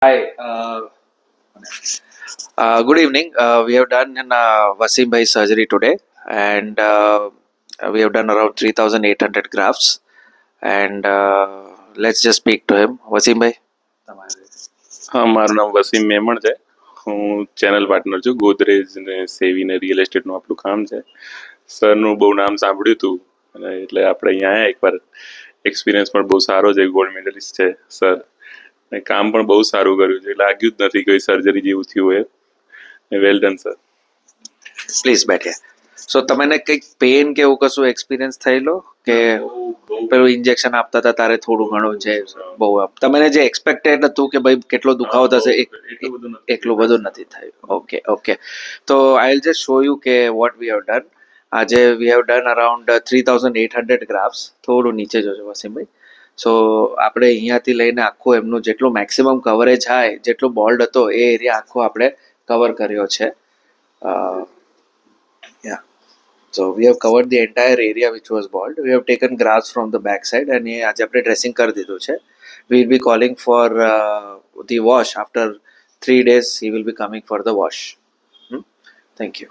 Hi. Good evening. We have done Wasim Bhai surgery today, and we have done around 3,800 grafts. And let's just speak to him. Wasim Bhai. હા, મારું નામ વસીમ મેમણ છે. હું channel partner છું. ગોદરેજ ને સેવી ને રિયલ એસ્ટેટનું આપણું કામ છે. સરનું બહુ નામ સાંભળ્યું હતું અને એટલે આપણે અહીંયા આવ્યા એકવાર. એક્સપિરિયન્સ પણ બહુ સારો છે. ગોલ્ડ મેડલિસ્ટ છે સર. ને કામ પણ બહુ સારું કર્યું છે. લાગ્યું જ નથી કોઈ સર્જરી જેવું થયું હોય. Well done sir. પ્લીઝ બેઠે. સો તમને કંઈક પેન કે એવું કશું એક્સપિરિયન્સ થયેલો કે પેલું ઇન્જેક્શન આપતા હતા તારે થોડું ઘણું છે બહુ તમને જે એક્સપેક્ટેડ હતું કે ભાઈ કેટલો દુખાવો થશે એટલું બધું નથી થયું. Okay okay. તો I will just show you કે વોટ વી હેવ ડન. આજે we have done around 3,800 graphs. થોડું નીચે જોજો વસીમભાઈ. સો આપણે અહીંયાથી લઈને આખું એમનું જેટલું મેક્સિમમ કવરેજ થાય જેટલું બોલ્ડ હતો એ એરિયા આખો આપણે કવર કર્યો છે. Yeah. So we have covered the entire area which was bald. We have taken grafts from the back side and આજે આપણે ડ્રેસિંગ કરી દીધું છે. We will be calling for the wash after 3 days. He will be coming for the wash. Thank you.